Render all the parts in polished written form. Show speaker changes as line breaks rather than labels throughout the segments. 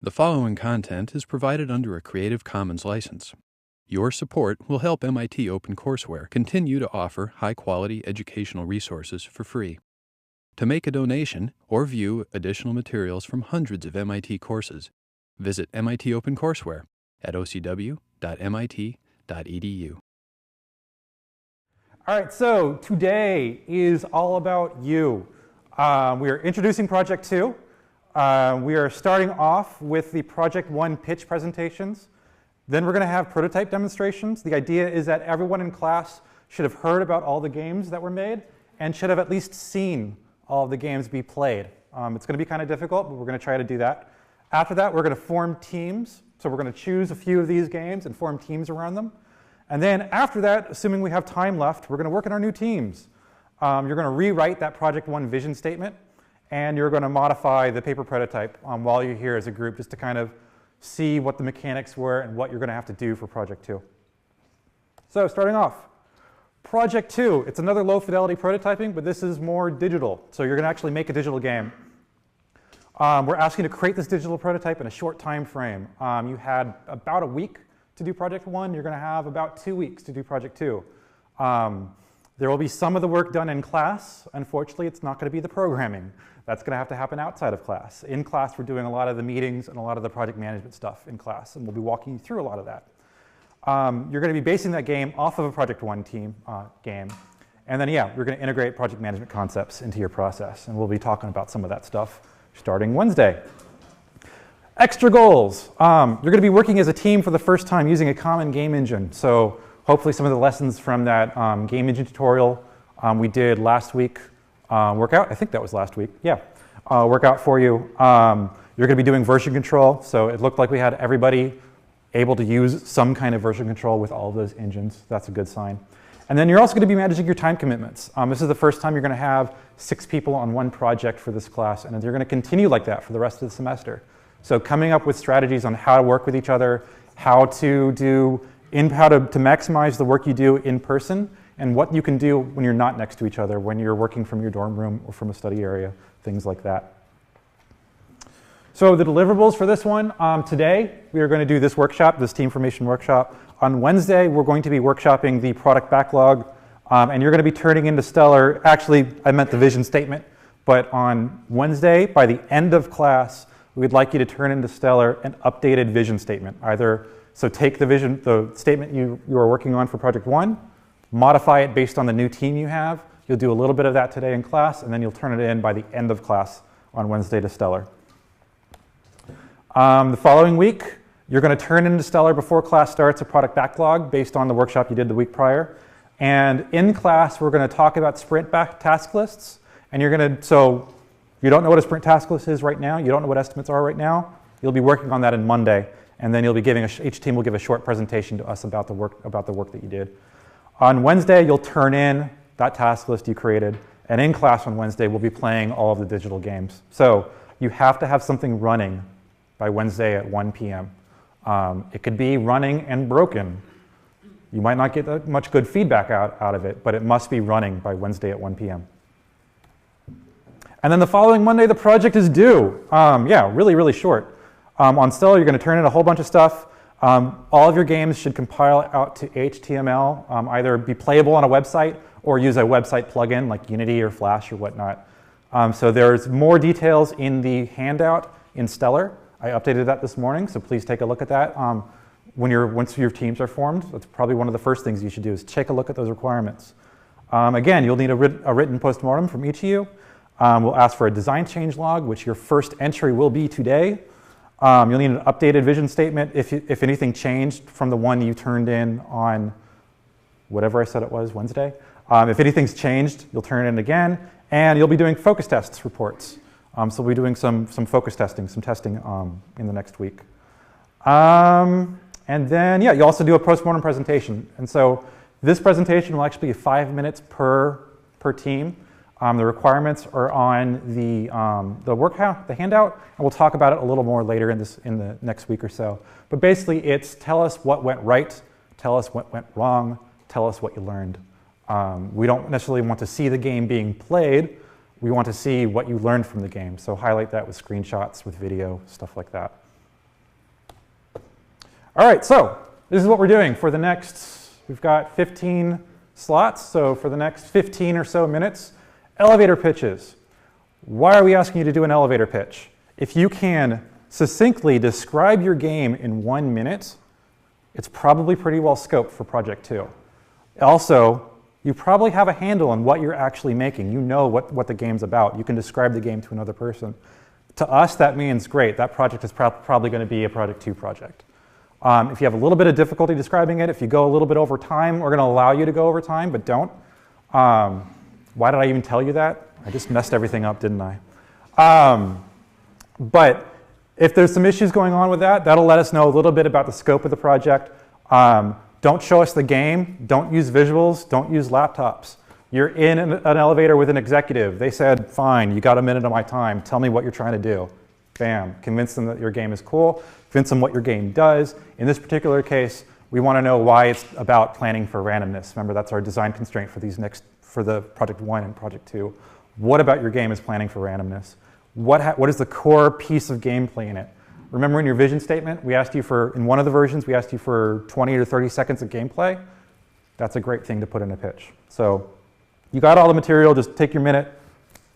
The following content is provided under a Creative Commons license. Your support will help MIT OpenCourseware continue to offer high-quality educational resources for free. To make a donation or view additional materials from hundreds of MIT courses, visit MIT OpenCourseware at ocw.mit.edu.
All right, so today is all about you. We are introducing Project 2. We are starting off with the Project 1 pitch presentations. Then we're going to have prototype demonstrations. The idea is that everyone in class should have heard about all the games that were made and should have at least seen all of the games be played. It's going to be kind of difficult, but we're going to try to do that. After that, we're going to form teams. So we're going to choose a few of these games and form teams around them. And then after that, assuming we have time left, we're going to work in our new teams. You're going to rewrite that Project 1 vision statement, and you're going to modify the paper prototype while you're here as a group, just to kind of see what the mechanics were and what you're going to have to do for Project 2. So starting off, Project 2, it's another low fidelity prototyping, but this is more digital. So you're going to actually make a digital game. We're asking you to create this digital prototype in a short time frame. You had about a week to do Project 1. You're going to have about 2 weeks to do Project 2. There will be some of the work done in class. Unfortunately, it's not going to be the programming. That's going to have to happen outside of class. In class, we're doing a lot of the meetings and a lot of the project management stuff in class, and we'll be walking you through a lot of that. You're going to be basing that game off of a Project 1 team game. And then, yeah, we're going to integrate project management concepts into your process, and we'll be talking about some of that stuff starting Wednesday. Extra goals. You're going to be working as a team for the first time using a common game engine. So hopefully some of the lessons from that game engine tutorial we did last week work out. I think that was last week. Yeah, work out for you. You're going to be doing version control. So it looked like we had everybody able to use some kind of version control with all of those engines. That's a good sign. And then you're also going to be managing your time commitments. This is the first time you're going to have 6 people on one project for this class, and you're going to continue like that for the rest of the semester. So coming up with strategies on how to work with each other, how to maximize the work you do in person, and what you can do when you're not next to each other, when you're working from your dorm room or from a study area, things like that. So the deliverables for this one, today we are going to do this workshop, this team formation workshop. On Wednesday, we're going to be workshopping the product backlog, and you're going to be turning into Stellar. Actually, I meant the vision statement, but on Wednesday, by the end of class, we'd like you to turn into Stellar an updated vision statement. So take the statement you are working on for Project 1, modify it based on the new team you have. You'll do a little bit of that today in class, and then you'll turn it in by the end of class on Wednesday to Stellar. The following week, you're going to turn into Stellar before class starts a product backlog based on the workshop you did the week prior. And in class, we're going to talk about sprint task lists. And so you don't know what a sprint task list is right now. You don't know what estimates are right now. You'll be working on that on Monday. And then you'll be each team will give a short presentation to us about the work that you did. On Wednesday, you'll turn in that task list you created. And in class on Wednesday, we'll be playing all of the digital games. So you have to have something running by Wednesday at 1 p.m. It could be running and broken. You might not get that much good feedback out of it, but it must be running by Wednesday at 1 p.m. And then the following Monday, the project is due. Yeah, really, really short. On Stellar, you're going to turn in a whole bunch of stuff. All of your games should compile out to HTML, either be playable on a website or use a website plugin like Unity or Flash or whatnot. So there's more details in the handout in Stellar. I updated that this morning, so please take a look at that. Once your teams are formed, that's probably one of the first things you should do is take a look at those requirements. Again, you'll need a written postmortem from each of you. We'll ask for a design change log, which your first entry will be today. You'll need an updated vision statement if anything changed from the one you turned in on whatever I said it was, Wednesday. If anything's changed, you'll turn it in again, and you'll be doing focus tests reports. So we'll be doing some focus testing, some testing in the next week. And then, yeah, you also do a postmortem presentation. And so this presentation will actually be 5 minutes per team. The requirements are on the handout, and we'll talk about it a little more later in the next week or so. But basically, it's tell us what went right, tell us what went wrong, tell us what you learned. We don't necessarily want to see the game being played. We want to see what you learned from the game. So highlight that with screenshots, with video, stuff like that. All right, so this is what we're doing for the next, we've got 15 slots, so for the next 15 or so minutes, elevator pitches. Why are we asking you to do an elevator pitch? If you can succinctly describe your game in 1 minute, it's probably pretty well scoped for Project 2. Also, you probably have a handle on what you're actually making. You know what the game's about. You can describe the game to another person. To us, that means, great, that project is probably going to be a Project 2 project. If you have a little bit of difficulty describing it, if you go a little bit over time, we're going to allow you to go over time, but don't. Why did I even tell you that? I just messed everything up, didn't I? But if there's some issues going on with that, that'll let us know a little bit about the scope of the project. Don't show us the game. Don't use visuals. Don't use laptops. You're in an elevator with an executive. They said, fine, you got a minute of my time. Tell me what you're trying to do. Bam. Convince them that your game is cool. Convince them what your game does. In this particular case, we want to know why it's about planning for randomness. Remember, that's our design constraint for the Project 1 and Project 2. What about your game is planning for randomness? What is the core piece of gameplay in it? Remember in your vision statement, we asked you for, in one of the versions, we asked you for 20 to 30 seconds of gameplay. That's a great thing to put in a pitch. So you got all the material, just take your minute,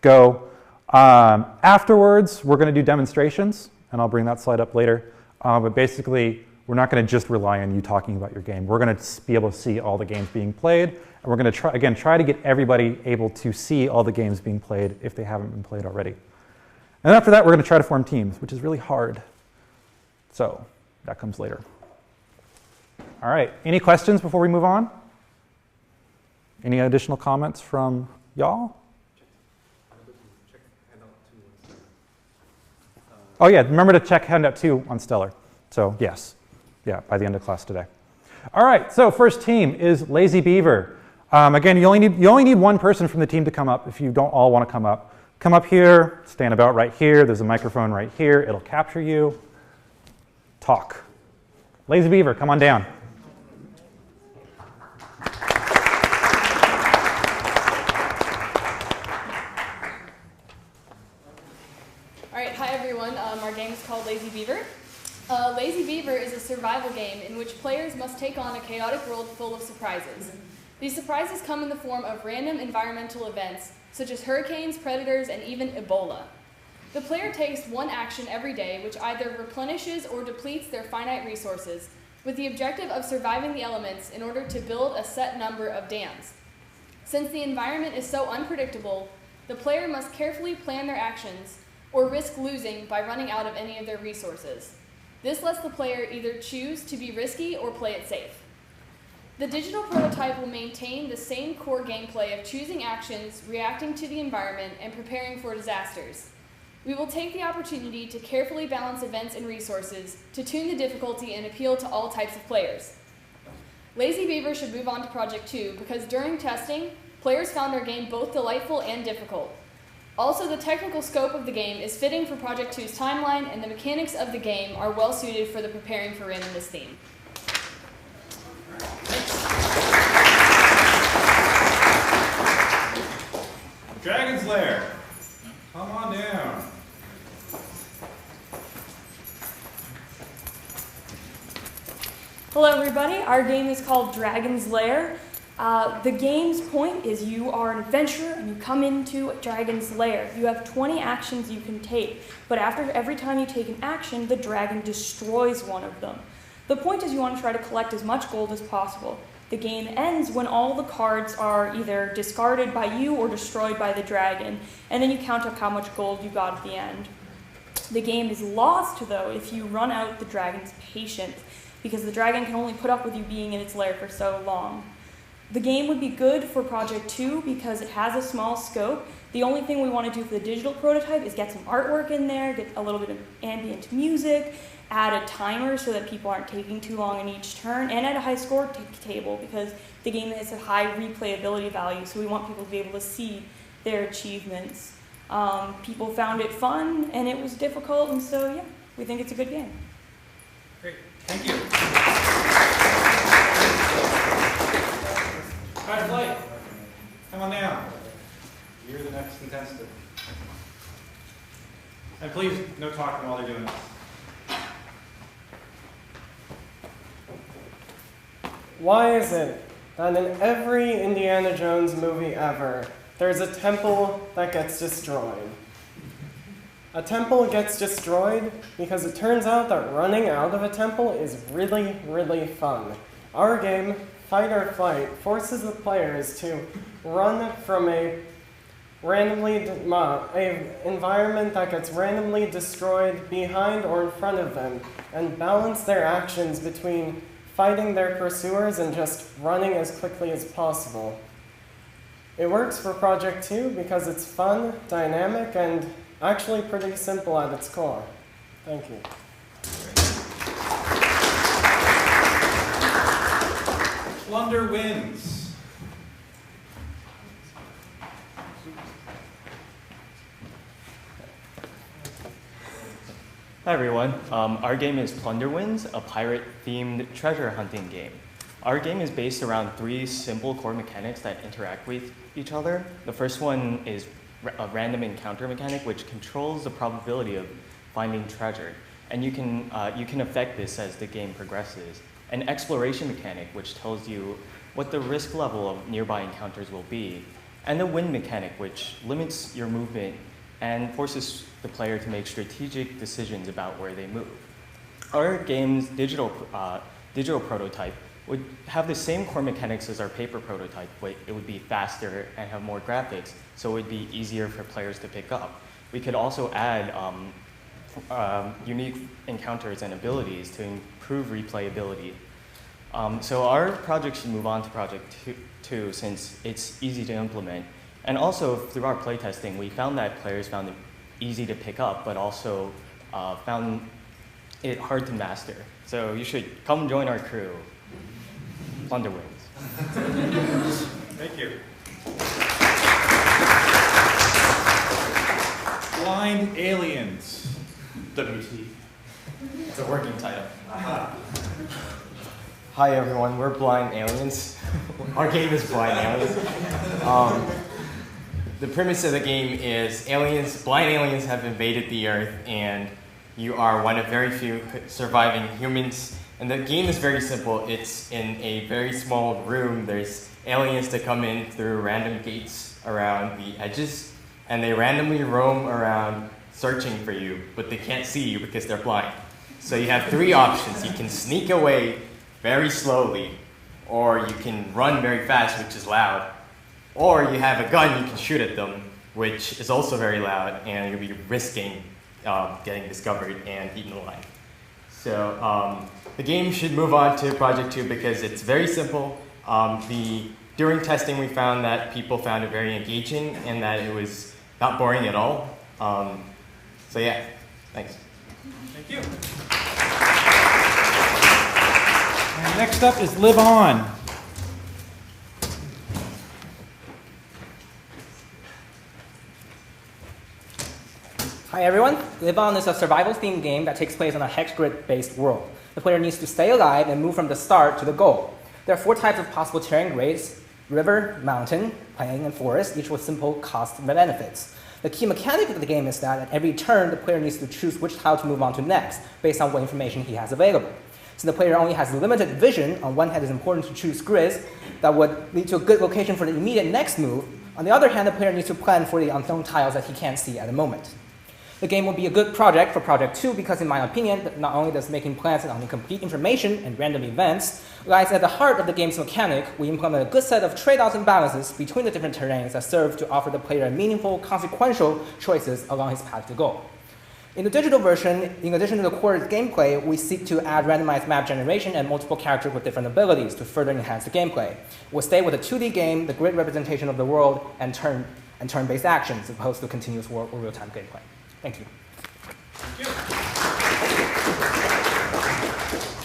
go. Afterwards, we're going to do demonstrations, and I'll bring that slide up later. But basically, we're not going to just rely on you talking about your game. We're going to be able to see all the games being played, and we're going to try to get everybody able to see all the games being played if they haven't been played already. And after that, we're going to try to form teams, which is really hard. So that comes later. All right, any questions before we move on? Any additional comments from y'all? Oh yeah, remember to check handout 2 on Stellar. So yes, yeah, by the end of class today. All right, so first team is Lazy Beaver. Again, you only need one person from the team to come up if you don't all want to come up. Come up here, stand about right here. There's a microphone right here. It'll capture you. Talk. Lazy Beaver, come on down.
All right, hi everyone. Our game is called Lazy Beaver. Lazy Beaver is a survival game in which players must take on a chaotic world full of surprises. These surprises come in the form of random environmental events, such as hurricanes, predators, and even Ebola. The player takes one action every day which either replenishes or depletes their finite resources, with the objective of surviving the elements in order to build a set number of dams. Since the environment is so unpredictable, the player must carefully plan their actions or risk losing by running out of any of their resources. This lets the player either choose to be risky or play it safe. The digital prototype will maintain the same core gameplay of choosing actions, reacting to the environment, and preparing for disasters. We will take the opportunity to carefully balance events and resources to tune the difficulty and appeal to all types of players. Lazy Beaver should move on to Project 2 because during testing, players found our game both delightful and difficult. Also, the technical scope of the game is fitting for Project 2's timeline, and the mechanics of the game are well suited for the preparing for randomness theme.
Dragon's Lair, come on down.
Hello everybody, our game is called Dragon's Lair. The game's point is you are an adventurer and you come into a dragon's lair. You have 20 actions you can take, but after every time you take an action, the dragon destroys one of them. The point is you want to try to collect as much gold as possible. The game ends when all the cards are either discarded by you or destroyed by the dragon, and then you count up how much gold you got at the end. The game is lost, though, if you run out the dragon's patience, because the dragon can only put up with you being in its lair for so long. The game would be good for Project 2 because it has a small scope. The only thing we want to do for the digital prototype is get some artwork in there, get a little bit of ambient music, add a timer so that people aren't taking too long in each turn, and add a high score table because the game has a high replayability value, so we want people to be able to see their achievements. People found it fun, and it was difficult, and so yeah, we think it's a good game.
Great, thank you. Pride of Light, come on down. You're the next contestant. And please, no talking while they're doing this.
Why is it that in every Indiana Jones movie ever, there's a temple that gets destroyed? A temple gets destroyed because it turns out that running out of a temple is really, really fun. Our game, Fight or Flight, forces the players to run from an environment that gets randomly destroyed behind or in front of them, and balance their actions between fighting their pursuers and just running as quickly as possible. It works for Project 2 because it's fun, dynamic, and actually pretty simple at its core. Thank you.
Plunder wins.
Hi everyone, our game is Plunder Wins, a pirate-themed treasure hunting game. Our game is based around 3 simple core mechanics that interact with each other. The first one is a random encounter mechanic, which controls the probability of finding treasure. And you can affect this as the game progresses. An exploration mechanic, which tells you what the risk level of nearby encounters will be. And a win mechanic, which limits your movement and forces the player to make strategic decisions about where they move. Our game's digital prototype would have the same core mechanics as our paper prototype, but it would be faster and have more graphics, so it would be easier for players to pick up. We could also add unique encounters and abilities to improve replayability. So our project should move on to Project 2 since it's easy to implement. And also, through our playtesting, we found that players found it easy to pick up, but also found it hard to master. So you should come join our crew. Plunder wins.
Thank you. Blind Aliens. WT.
It's a working title. Hi everyone, we're Blind Aliens. Our game is Blind Aliens. The premise of the game is blind aliens have invaded the Earth, and you are one of very few surviving humans. And the game is very simple. It's in a very small room. There's aliens that come in through random gates around the edges, and they randomly roam around searching for you, but they can't see you because they're blind. So you have 3 options. You can sneak away very slowly, or you can run very fast, which is loud, or you have a gun you can shoot at them, which is also very loud, and you'll be risking getting discovered and eaten alive. So the game should move on to Project 2 because it's very simple. During testing, we found that people found it very engaging and that it was not boring at all. So yeah, thanks.
Thank you. And next up is Live On.
Hi everyone, Live On is a survival-themed game that takes place on a hex grid-based world. The player needs to stay alive and move from the start to the goal. There are 4 types of possible terrain grades: river, mountain, plain, and forest, each with simple cost and benefits. The key mechanic of the game is that at every turn, the player needs to choose which tile to move on to next, based on what information he has available. Since the player only has limited vision, on one hand it's important to choose grids that would lead to a good location for the immediate next move. On the other hand, the player needs to plan for the unknown tiles that he can't see at the moment. The game will be a good project for Project 2 because, in my opinion, not only does making plans on incomplete information and random events lies at the heart of the game's mechanic, we implement a good set of trade-offs and balances between the different terrains that serve to offer the player meaningful, consequential choices along his path to goal. In the digital version, in addition to the core gameplay, we seek to add randomized map generation and multiple characters with different abilities to further enhance the gameplay. We'll stay with a 2D game, the grid representation of the world, and turn-based actions, as opposed to continuous or real-time gameplay. Thank you.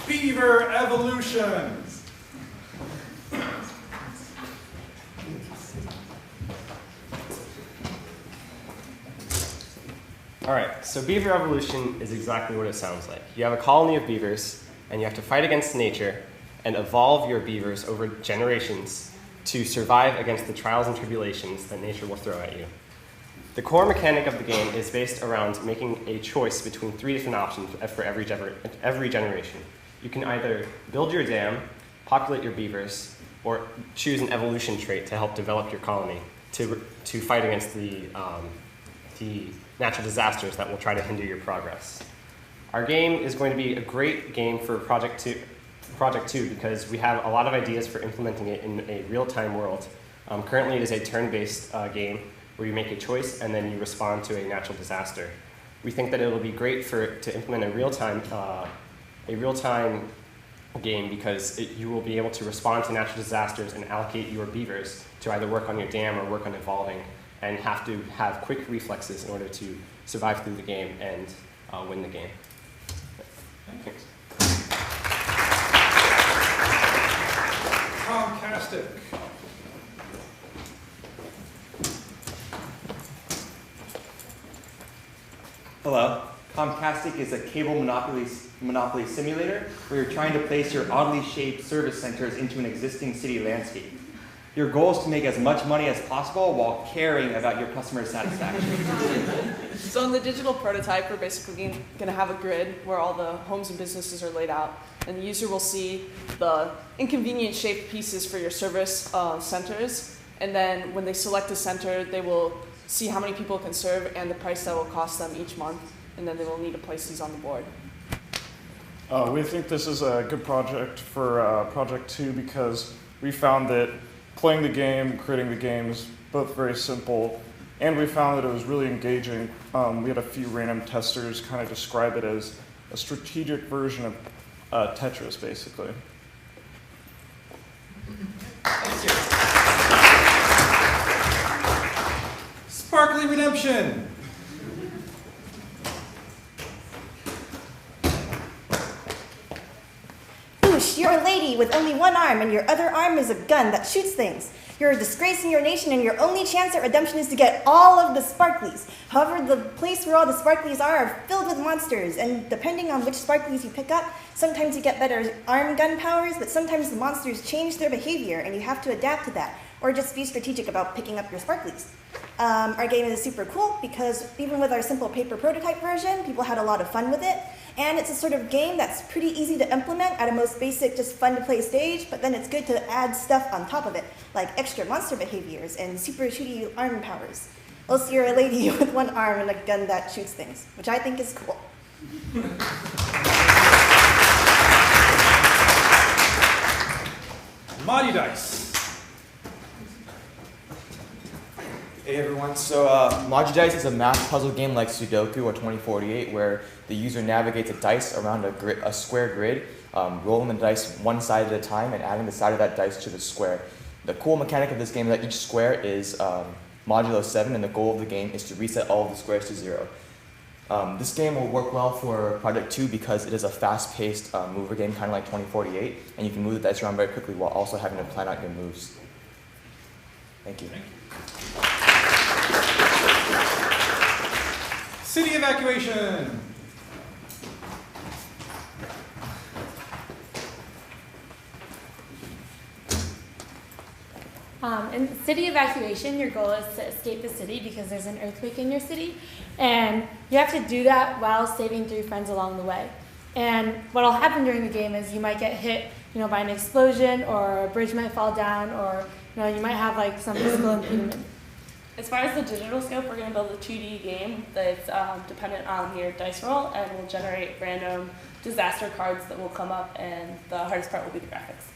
Beaver Evolutions.
All right, so Beaver Evolution is exactly what it sounds like. You have a colony of beavers, and you have to fight against nature and evolve your beavers over generations to survive against the trials and tribulations that nature will throw at you. The core mechanic of the game is based around making a choice between 3 different options for every generation. You can either build your dam, populate your beavers, or choose an evolution trait to help develop your colony to fight against the natural disasters that will try to hinder your progress. Our game is going to be a great game for Project 2 because we have a lot of ideas for implementing it in a real-time world. Currently, it is a turn-based game where you make a choice and then you respond to a natural disaster. We think that it will be great to implement a real-time game because you will be able to respond to natural disasters and allocate your beavers to either work on your dam or work on evolving, and have to have quick reflexes in order to survive through the game and win the game. Thanks.
Comcastic.
Hello. Comcastic is a cable monopoly simulator where you're trying to place your oddly shaped service centers into an existing city landscape. Your goal is to make as much money as possible while caring about your customer satisfaction.
So in the digital prototype, we're basically going to have a grid where all the homes and businesses are laid out, and the user will see the inconvenient shaped pieces for your service centers, and then when they select a center, they will see how many people it can serve and the price that will cost them each month, and then they will need to place these on the board.
We think this is a good project for Project 2 because we found that playing the game, creating the game is both very simple, and we found that it was really engaging. We had a few random testers kind of describe it as a strategic version of Tetris, basically.
Thank you. Sparkly Redemption.
Whoosh, you're a lady with only one arm, and your other arm is a gun that shoots things. You're a disgrace in your nation, and your only chance at redemption is to get all of the sparklies. However, the place where all the sparklies are filled with monsters, and depending on which sparklies you pick up, sometimes you get better arm gun powers, but sometimes the monsters change their behavior, and you have to adapt to that, or just be strategic about picking up your sparklies. Our game is super cool because even with our simple paper prototype version, people had a lot of fun with it. And it's a sort of game that's pretty easy to implement at a most basic, just fun to play stage, but then it's good to add stuff on top of it, like extra monster behaviors and super shooty arm powers. Also, you're a lady with one arm and a gun that shoots things, which I think is cool.
Modi Dice.
Hey everyone, so Dice is a math puzzle game like Sudoku or 2048 where the user navigates a dice around a square grid, rolling the dice one side at a time and adding the side of that dice to the square. The cool mechanic of this game is that each square is modulo 7 and the goal of the game is to reset all of the squares to 0. This game will work well for Project 2 because it is a fast-paced mover game kind of like 2048 and you can move the dice around very quickly while also having to plan out your moves. Thank you.
City Evacuation.
In city evacuation, your goal is to escape the city because there's an earthquake in your city, and you have to do that while saving 3 friends along the way. And what'll happen during the game is you might get hit, by an explosion, or a bridge might fall down, or you might have like some physical impediment.
As far as the digital scope, we're going to build a 2D game that's dependent on your dice roll and will generate random disaster cards that will come up, and the hardest part will be the graphics.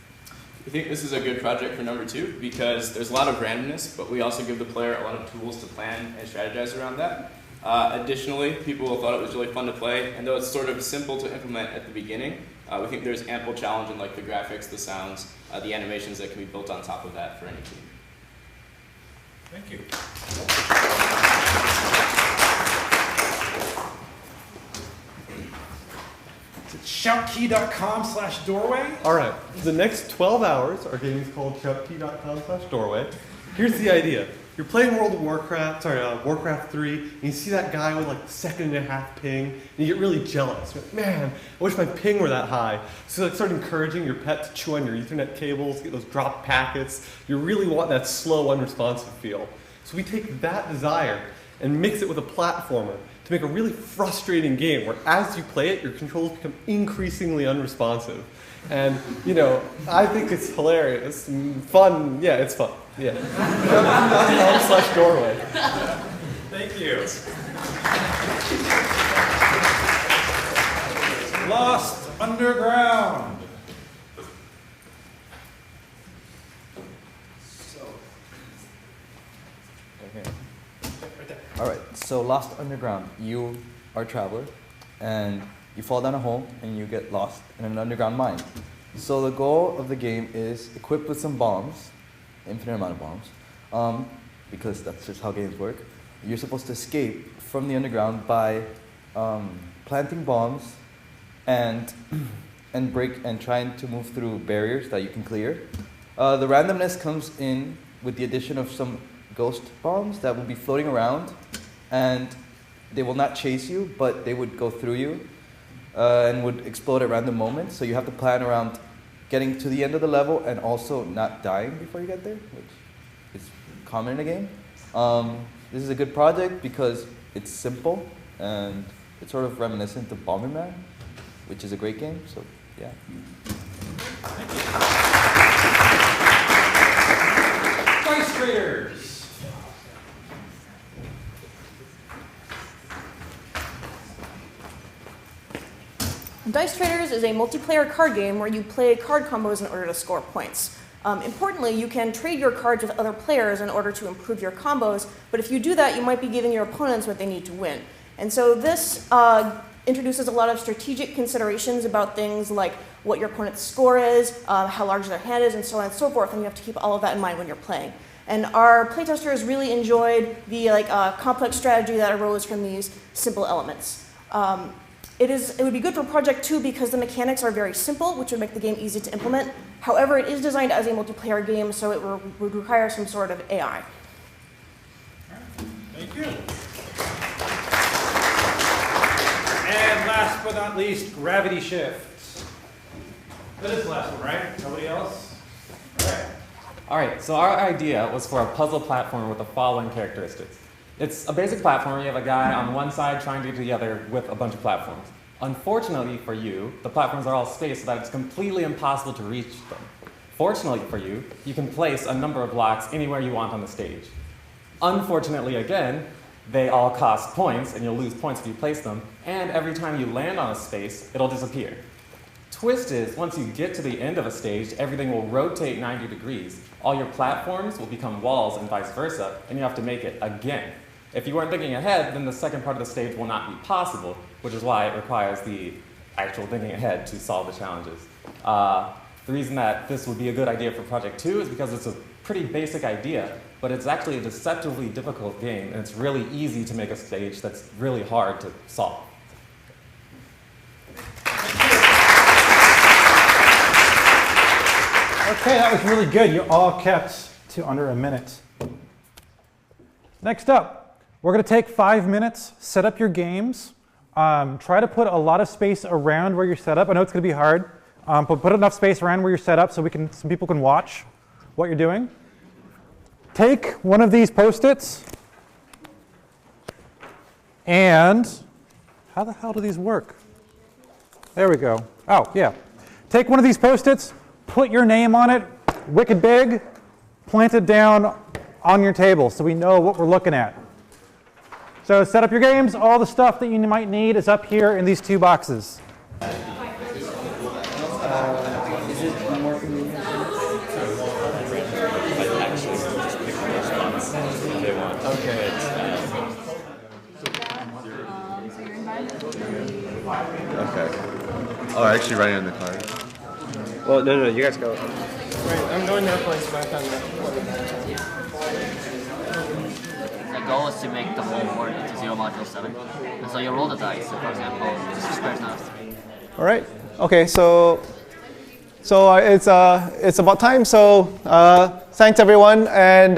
We think this is a good project for number 2 because there's a lot of randomness, but we also give the player a lot of tools to plan and strategize around that. Additionally, people thought it was really fun to play, and though it's sort of simple to implement at the beginning, we think there's ample challenge in like the graphics, the sounds, the animations that can be built on top of that for any team.
Thank you. Shoutkey.com/doorway.
All right, for the next 12 hours, our game is called shoutkey.com/doorway. Here's the idea. You're playing Warcraft 3, and you see that guy with like 1.5 ping, and you get really jealous. You're like, man, I wish my ping were that high. So you start encouraging your pet to chew on your Ethernet cables, get those dropped packets. You really want that slow, unresponsive feel. So we take that desire and mix it with a platformer to to make a really frustrating game where as you play it, your controls become increasingly unresponsive. And, you know, I think it's hilarious, fun. Yeah, it's fun. Yeah. Shopkey.com/doorway.
Thank you. Lost Underground.
All right, so Lost Underground. You are a traveler, and you fall down a hole, and you get lost in an underground mine. So the goal of the game is equipped with some bombs, infinite amount of bombs, because that's just how games work. You're supposed to escape from the underground by planting bombs and trying to move through barriers that you can clear. The randomness comes in with the addition of some ghost bombs that will be floating around, and they will not chase you, but they would go through you and would explode at random moments. So you have to plan around getting to the end of the level and also not dying before you get there, which is common in a game. This is a good project because it's simple and it's sort of reminiscent of Bomberman, which is a great game. So yeah.
Dice Traders.
Dice Traders is a multiplayer card game where you play card combos in order to score points. Importantly, you can trade your cards with other players in order to improve your combos, but if you do that, you might be giving your opponents what they need to win. And so this introduces a lot of strategic considerations about things like what your opponent's score is, how large their hand is, and so on and so forth, and you have to keep all of that in mind when you're playing. And our playtesters really enjoyed the complex strategy that arose from these simple elements. It would be good for Project 2 because the mechanics are very simple, which would make the game easy to implement. However, it is designed as a multiplayer game, so it would require some sort of AI.
Thank you. And last but not least, Gravity Shift. That is the last one, right? Nobody else? All right.
All right, so our idea was for a puzzle platformer with the following characteristics. It's a basic platformer. You have a guy on one side trying to get to the other with a bunch of platforms. Unfortunately for you, the platforms are all spaced so that it's completely impossible to reach them. Fortunately for you, you can place a number of blocks anywhere you want on the stage. Unfortunately, again, they all cost points, and you'll lose points if you place them, and every time you land on a space, it'll disappear. Twist is, once you get to the end of a stage, everything will rotate 90 degrees. All your platforms will become walls and vice versa, and you have to make it again. If you weren't thinking ahead, then the second part of the stage will not be possible, which is why it requires the actual thinking ahead to solve the challenges. The reason that this would be a good idea for Project 2 is because it's a pretty basic idea, but it's actually a deceptively difficult game, and it's really easy to make a stage that's really hard to solve.
Okay, that was really good. You all kept to under a minute. Next up, we're going to take 5 minutes, set up your games. Try to put a lot of space around where you're set up. I know it's going to be hard, but put enough space around where you're set up so some people can watch what you're doing. Take one of these Post-its, and how the hell do these work? There we go. Oh, yeah. Take one of these Post-its, put your name on it, wicked big, plant it down on your table so we know what we're looking at. So set up your games. All the stuff that you might need is up here in these 2 boxes.
Is it more convenient?
Okay.
Okay. Oh, actually writing on the card.
Well, no, you guys go.
Wait, I'm going to replace my pen.
The goal is to make the whole board into 0 module 7. And so you roll the dice. So for example, this is squares not 3.
All right. Okay. So it's about time. So thanks everyone. And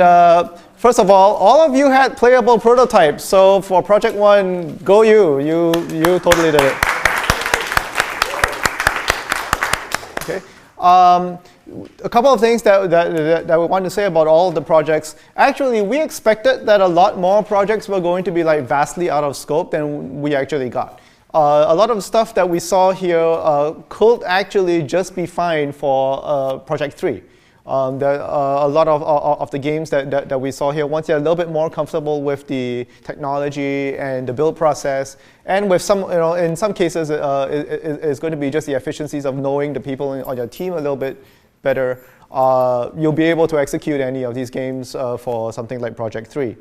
first of all of you had playable prototypes. So for Project 1, go you. You totally did it. Okay.
a couple of things that we want to say about all of the projects. Actually, we expected that a lot more projects were going to be like vastly out of scope than we actually got. A lot of stuff that we saw here could actually just be fine for Project 3. A lot of the games that we saw here, once you're a little bit more comfortable with the technology and the build process, and with some, in some cases, it's going to be just the efficiencies of knowing the people on your team a little bit better, you'll be able to execute any of these games for something like Project 3.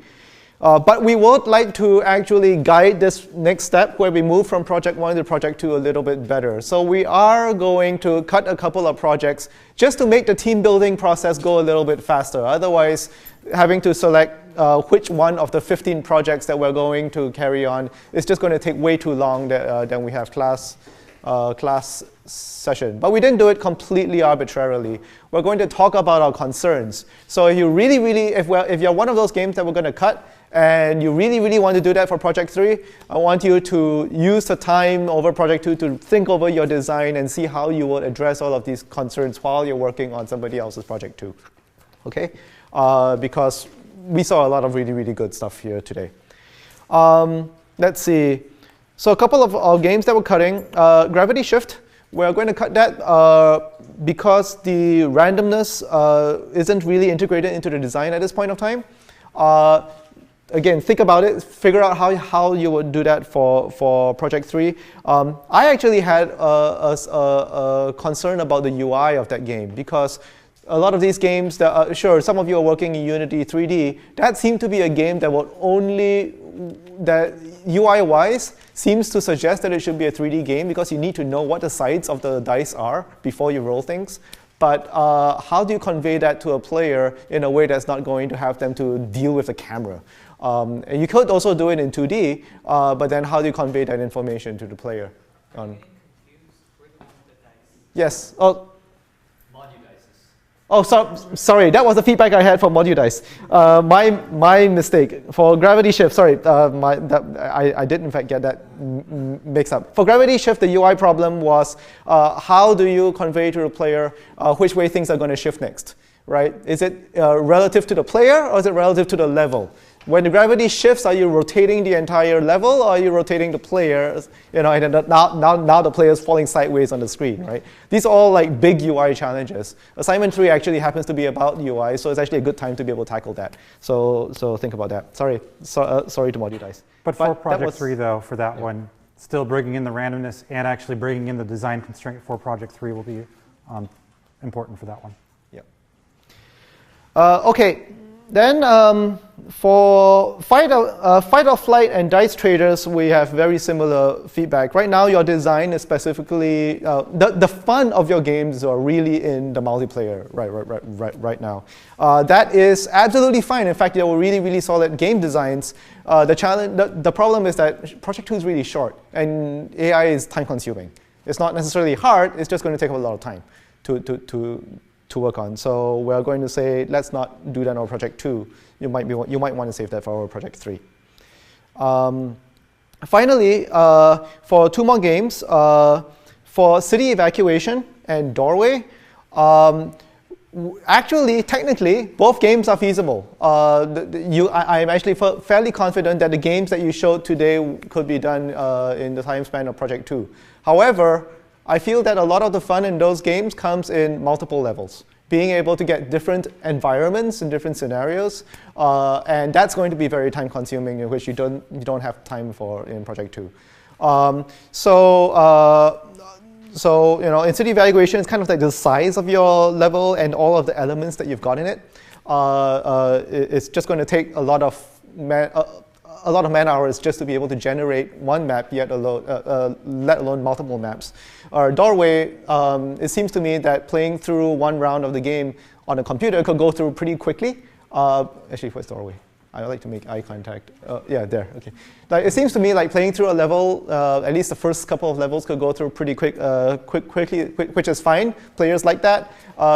But we would like to actually guide this next step where we move from Project 1 to Project 2 a little bit better. So we are going to cut a couple of projects just to make the team building process go a little bit faster. Otherwise, having to select which one of the 15 projects that we're going to carry on is just going to take way too long than we have class session. But we didn't do it completely arbitrarily. We're going to talk about our concerns. So if you if you're one of those games that we're going to cut, and you really want to do that for Project 3, I want you to use the time over Project 2 to think over your design and see how you would address all of these concerns while you're working on somebody else's Project 2. Okay? Because we saw a lot of really good stuff here today. Let's see. So a couple of games that we're cutting. Gravity Shift, we're going to cut that because the randomness isn't really integrated into the design at this point of time. Again, think about it, figure out how you would do that for Project 3. I actually had a concern about the UI of that game because a lot of these games, sure, some of you are working in Unity 3D, that seemed to be a game that would only, that UI-wise seems to suggest that it should be a 3D game because you need to know what the sides of the dice are before you roll things. But how do you convey that to a player in a way that's not going to have them to deal with the camera? And you could also do it in 2D, but then how do you convey that information to the player? Yes. Sorry, that was the feedback I had for ModuDice. My mistake. For Gravity Shift, sorry, I did in fact get that mixed up. For Gravity Shift, the UI problem was how do you convey to the player which way things are going to shift next, right? Is it relative to the player or is it relative to the level? When the gravity shifts, are you rotating the entire level or are you rotating the players? And now the player's falling sideways on the screen, right? These are all like big UI challenges. Assignment 3 actually happens to be about UI, so it's actually a good time to be able to tackle that. So think about that. Sorry to ModuDice.
But for Project 3 though, for that one, still bringing in the randomness and actually bringing in the design constraint for Project 3 will be important for that one.
Yep. Okay. Then for fight or flight and dice traders, we have very similar feedback. Right now, your design is specifically the fun of your games are really in the multiplayer right now. That is absolutely fine. In fact, there were really solid game designs. The problem is that Project 2 is really short, and AI is time-consuming. It's not necessarily hard. It's just going to take a lot of time to work on. So we're going to say, let's not do that on Project 2. You might want to save that for our Project 3. Finally, for 2 more games, for City Evacuation and Doorway, actually, technically, both games are feasible. I'm actually fairly confident that the games that you showed today could be done in the time span of Project 2. However, I feel that a lot of the fun in those games comes in multiple levels. Being able to get different environments in different scenarios, and that's going to be very time consuming, in which you don't have time for in Project 2. So in City Evaluation, it's kind of like the size of your level and all of the elements that you've got in it. It's just going to take a lot of man hours just to be able to generate one map, let alone multiple maps. Doorway, it seems to me that playing through one round of the game on a computer could go through pretty quickly. Actually, where's Doorway? I like to make eye contact. Yeah, there, okay. Like, it seems to me like playing through a level, at least the first couple of levels could go through pretty quickly, which is fine. Players like that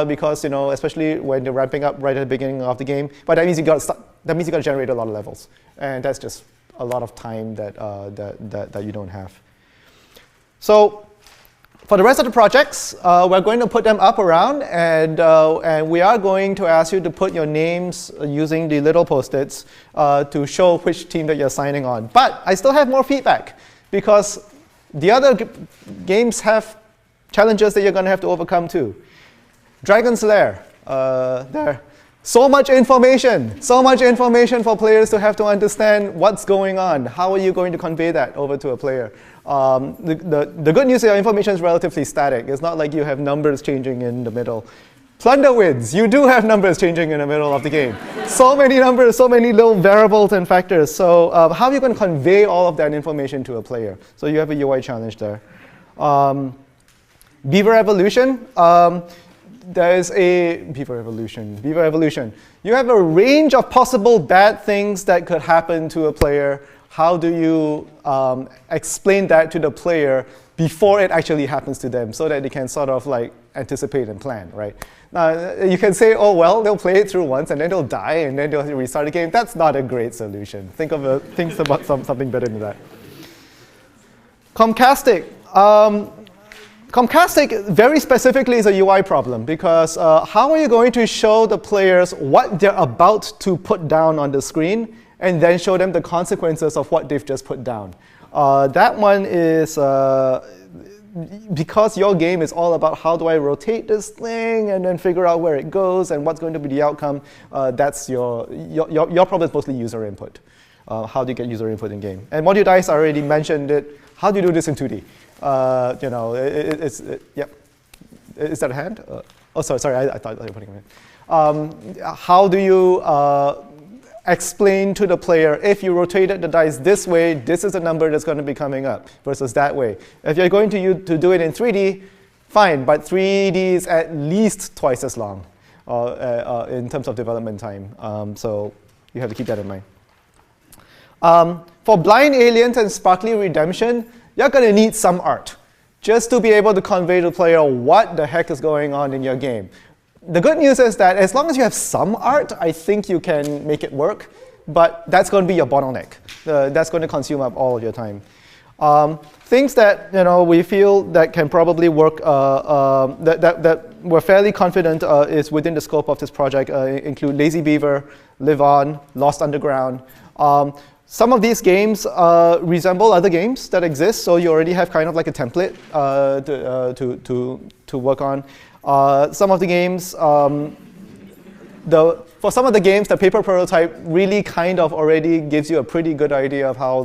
because, especially when they're ramping up right at the beginning of the game. But that means you got to generate a lot of levels. And that's just a lot of time that you don't have. So For the rest of the projects, we're going to put them up around, and we are going to ask you to put your names using the little post-its to show which team that you're signing on. But I still have more feedback, because the other games have challenges that you're going to have to overcome too. Dragon's Lair, there. So much information for players to have to understand what's going on. How are you going to convey that over to a player? The good news is your information is relatively static. It's not like you have numbers changing in the middle. Plunder wins. You do have numbers changing in the middle of the game. So many numbers, so many little variables and factors. So how are you going to convey all of that information to a player? So you have a UI challenge there. Beaver Evolution. There's a Beaver Evolution. You have a range of possible bad things that could happen to a player. How do you explain that to the player before it actually happens to them, so that they can sort of like anticipate and plan, right? Now, you can say, oh, well, they'll play it through once and then they'll die and then they'll restart the game. That's not a great solution. Think about something better than that. Comcastic. Comcastic very specifically is a UI problem, because how are you going to show the players what they're about to put down on the screen and then show them the consequences of what they've just put down? That one is, because your game is all about how do I rotate this thing and then figure out where it goes and what's going to be the outcome, that's your problem is mostly user input. How do you get user input in game? And Module Dice, I already mentioned it. How do you do this in 2D? Yep. Is that a hand? Oh, sorry, I thought you were putting it in. How do you explain to the player, if you rotated the dice this way, this is the number that's going to be coming up, versus that way? If you're going to do it in 3D, fine, but 3D is at least twice as long in terms of development time. So you have to keep that in mind. For Blind Aliens and Sparkly Redemption, you're going to need some art just to be able to convey to the player what the heck is going on in your game. The good news is that as long as you have some art, I think you can make it work, but that's going to be your bottleneck. That's going to consume up all of your time. Things that we feel that can probably work, that we're fairly confident is within the scope of this project include Lazy Beaver, Live On, Lost Underground. Some of these games resemble other games that exist, so you already have kind of like a template to work on. Some of the games, for some of the games, the paper prototype really kind of already gives you a pretty good idea of how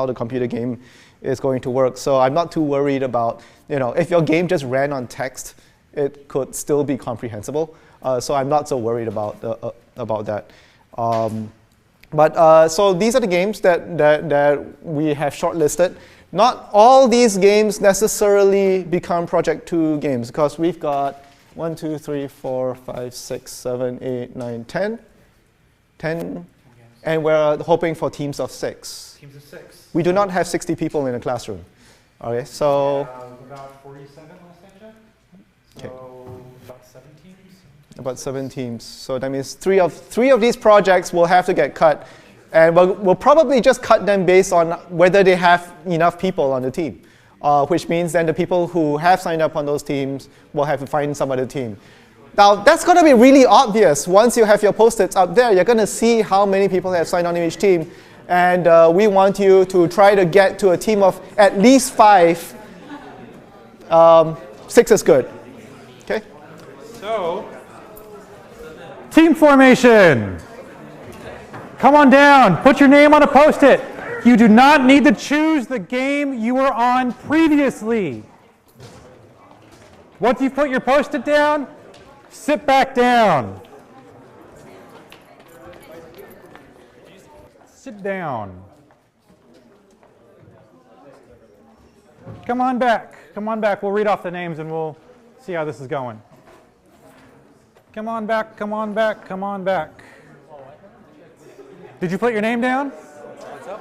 the computer game is going to work. So I'm not too worried about, if your game just ran on text, it could still be comprehensible. So I'm not so worried about that. So these are the games that we have shortlisted. Not all these games necessarily become Project 2 games, because we've got 1, 2, 3, 4, 5, 6, 7, 8, 9, 10, and we're hoping for teams of 6.
Teams of 6.
We do not have 60 people in a classroom. Okay, so
about 47 last I checked. So about 7 teams.
About 7 teams. So that means three of these projects will have to get cut. And we'll probably just cut them based on whether they have enough people on the team, which means then the people who have signed up on those teams will have to find some other team. Now, that's going to be really obvious. Once you have your post-its up there, you're going to see how many people have signed on in each team. And we want you to try to get to a team of at least 5. 6 is good. Okay?
So, team formation. Come on down, put your name on a post-it. You do not need to choose the game you were on previously. Once you put your post-it down, sit back down. Sit down. Come on back, we'll read off the names and we'll see how this is going. Come on back. Did you put your name down?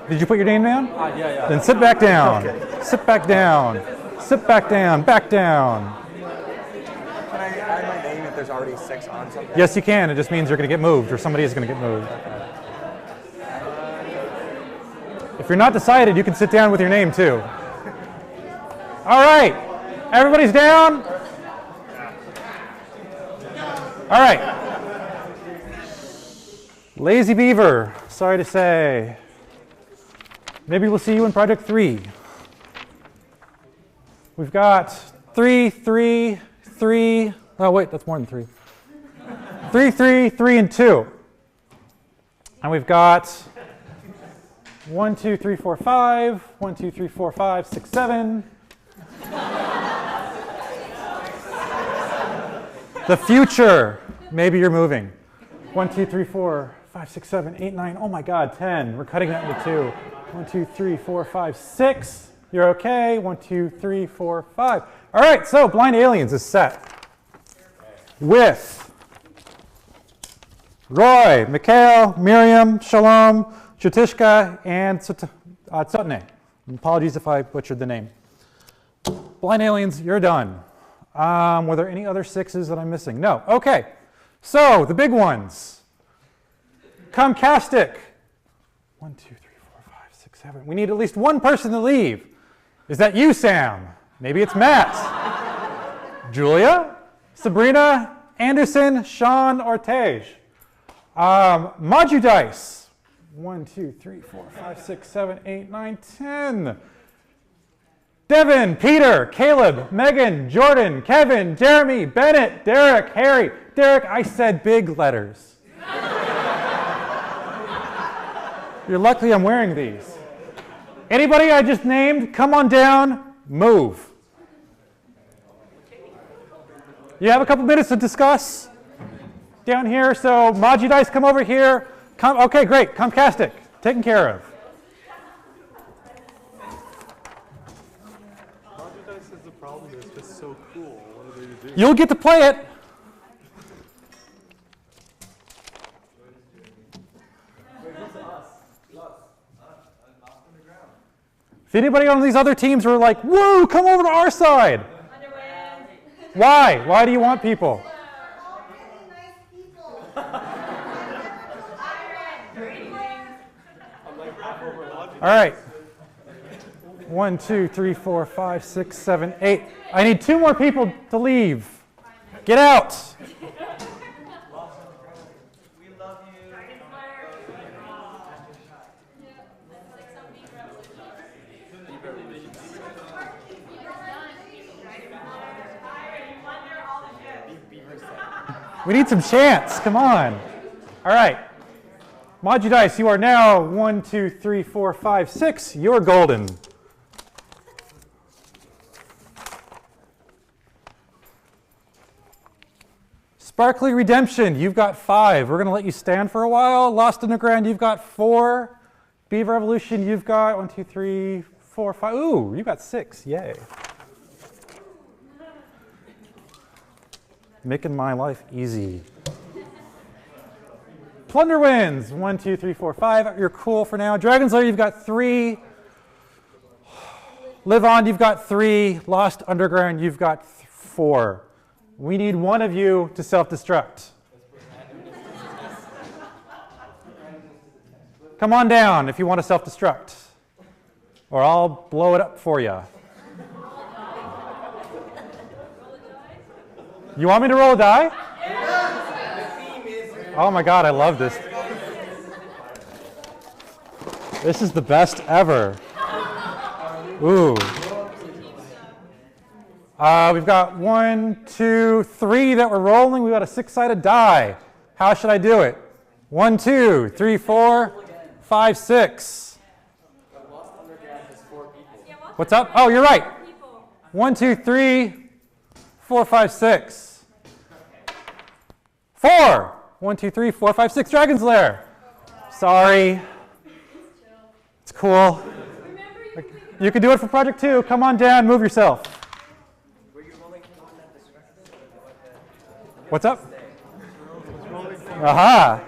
Did you put your name down?
Yeah.
Then sit back down.
Okay.
Sit back down. Sit back down. Back down.
Can I add my name if there's already 6 on something?
Yes, you can. It just means you're going to get moved, or somebody is going to get moved. If you're not decided, you can sit down with your name too. All right. Everybody's down? All right. Lazy Beaver, sorry to say. Maybe we'll see you in Project 3. We've got 3, 3, 3. Oh, wait, that's more than 3. 3, 3, 3, and 2. And we've got 1, 2, 3, 4, 5. 1, 2, 3, 4, 5, 6, 7. The future. Maybe you're moving. 1, 2, 3, 4, 5, 6, 7, 8, 9. Oh my God, 10. We're cutting that into 2. 1, 2, 3, 4, 5, 6. You're okay. 1, 2, 3, 4, 5. All right, so Blind Aliens is set with Roy, Mikhail, Miriam, Shalom, Jatishka, and Tsotne. Apologies if I butchered the name. Blind Aliens, you're done. Were there any other 6s that I'm missing? No. Okay. So the big ones. Comcastic. 1, 2, 3, 4, 5, 6, 7. We need at least one person to leave. Is that you, Sam? Maybe it's Matt. Julia, Sabrina, Anderson, Sean, or Tej. Modudice. 1, 2, 3, 4, 5, 6, 7, 8, 9, 10. Devin, Peter, Caleb, Megan, Jordan, Kevin, Jeremy, Bennett, Derek, Harry. Derek, I said big letters. You're lucky I'm wearing these. Anybody I just named, come on down, move. You have a couple minutes to discuss down here. So Modudice, come over here. Okay, great. Comcastic, taken care of.
Modudice is the problem. It's just so cool. What do they do?
You'll get to play it. If anybody on these other teams were like, woo, come over to our side. Why? Why do you want people? All right. 1, 2, 3, 4, 5, 6, 7, 8. I need 2 more people to leave. Get out. We need some chants. Come on. All right. Modudice, you are now 1, 2, 3, 4, 5, 6. You're golden. Sparkly Redemption, you've got 5. We're going to let you stand for a while. Lost Underground, you've got 4. Beaver Evolution, you've got 1, 2, 3, 4, 5. Ooh, you got 6. Yay. Making my life easy. Plunder Wins, 1, 2, 3, 4, 5. You're cool for now. Dragon's Lair, you've got 3. Live On, you've got 3. Lost Underground, you've got 4. We need one of you to self-destruct. Come on down if you want to self-destruct, or I'll blow it up for you. You want me to roll a die? Oh my God, I love this. This is the best ever. Ooh. We've got 1, 2, 3 that we're rolling. We've got a 6-sided die. How should I do it? 1, 2, 3, 4, 5, 6. What's up? Oh, you're right. 1, 2, 3, 4, 5, 6. 4. 1, 2, 3, 4, 5, 6. Dragon's Lair. Sorry. It's cool. You can do it for Project 2. Come on down. Move yourself. What's up? Aha.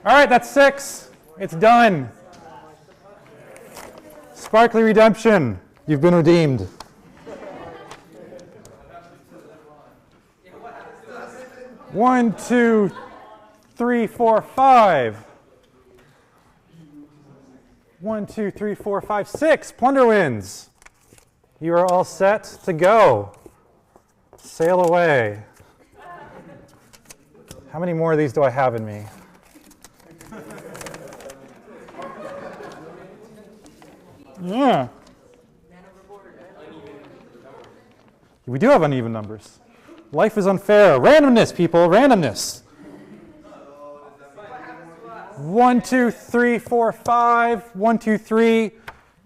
All right, that's 6. It's done. Sparkly Redemption. You've been redeemed. One, 2, 3, 4, 5. 1, 2, 3, 4, 5, 6. Plunder wins. You are all set to go. Sail away. How many more of these do I have in me? Yeah. We do have uneven numbers. Life is unfair. Randomness, people, randomness. 1, 2, 3, 4, 5. 1, 2, 3.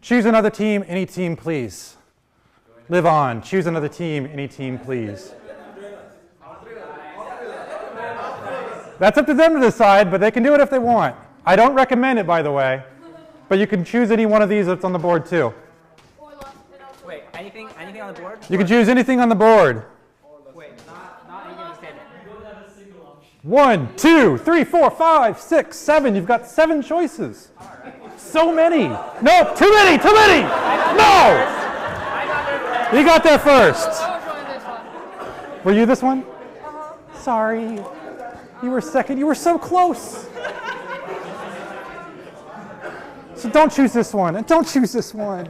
Choose another team, any team, please. Live on. Choose another team, any team, please. That's up to them to decide, but they can do it if they want. I don't recommend it, by the way. But you can choose any one of these that's on the board, too.
Wait, anything on the board?
You can choose anything on the board.
Wait, not anything on the table.
1, 2, 3, 4, 5, 6, 7. You've got 7 choices. So many. No, too many, too many. No! You got there first. Were you this one? Sorry. You were second. You were so close. So don't choose this one, and don't choose this one.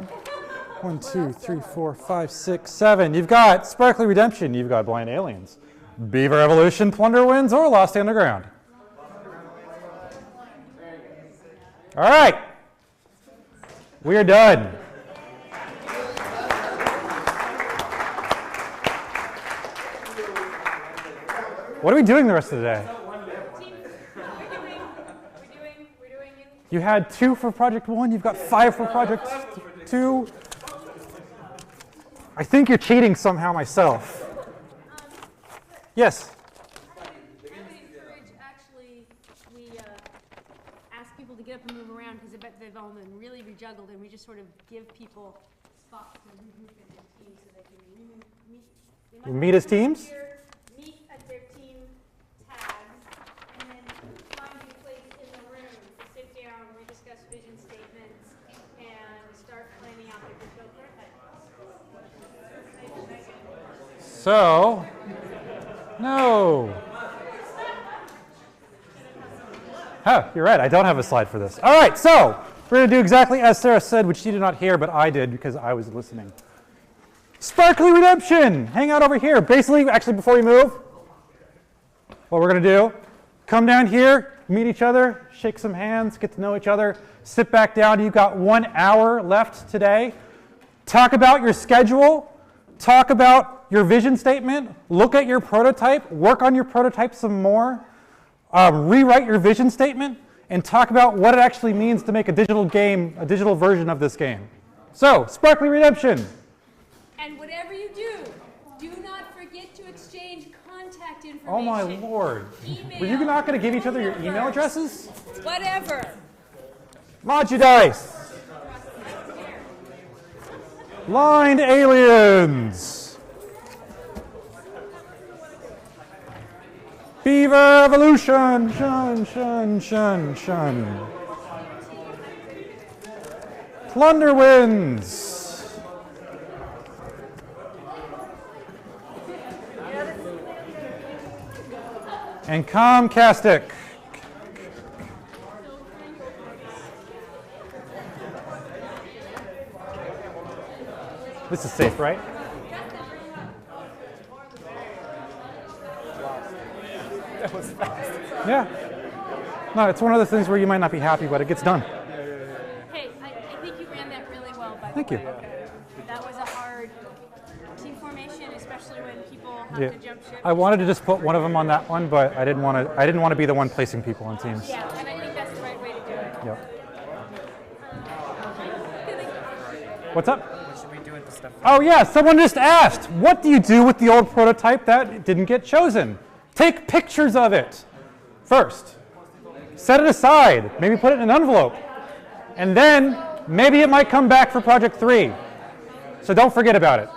1, 2, 3, 4, 5, 6, 7. You've got Sparkly Redemption. You've got Blind Aliens. Beaver Evolution, Plunder Winds, or Lost Underground. All right. We are done. What are we doing the rest of the day? You had 2 for Project 1. You've got 5 for Project 2. I think you're cheating somehow myself. Yes?
We ask people to get up and move around because I bet they've all been really rejuggled, and we just sort of give people spots to regroup in their teams so they can meet.
Meet as teams?
Meet at their team tags, and then find a place in the room to sit down, we discuss vision statements, and start planning out their digital prototypes.
So, no. Huh, you're right. I don't have a slide for this. All right, so we're going to do exactly as Sarah said, which she did not hear, but I did because I was listening. Sparkly Redemption. Hang out over here. Basically, actually, before we move, what we're going to do, come down here, meet each other, shake some hands, get to know each other, sit back down. You've got 1 hour left today. Talk about your schedule. Talk about your vision statement. Look at your prototype. Work on your prototype some more. Rewrite your vision statement and talk about what it actually means to make a digital game, a digital version of this game. So, Sparkly Redemption.
And whatever you do not forget to exchange contact information.
Oh my lord.
Email.
Were you not going to give each other your email addresses?
Whatever.
Magidice. Blind Aliens. Beaver Evolution. Shun, shun, shun, shun. Plunder Winds. And Comcastic. This is safe, right?
That was fast.
Yeah. No, it's one of the things where you might not be happy, but it gets done.
Hey, I think you ran that really well, by the
Thank
way.
you.
That was a hard team formation, especially when people have
Yeah.
to jump ship.
I wanted to just put one of them on that one, but I didn't want to be the one placing people on teams.
Yeah, and I think that's the right way to do it.
Yep. What's up?
What should we do with the stuff?
Oh yeah, someone just asked, what do you do with the old prototype that didn't get chosen? Take pictures of it first. Set it aside. Maybe put it in an envelope. And then maybe it might come back for Project 3. So don't forget about it.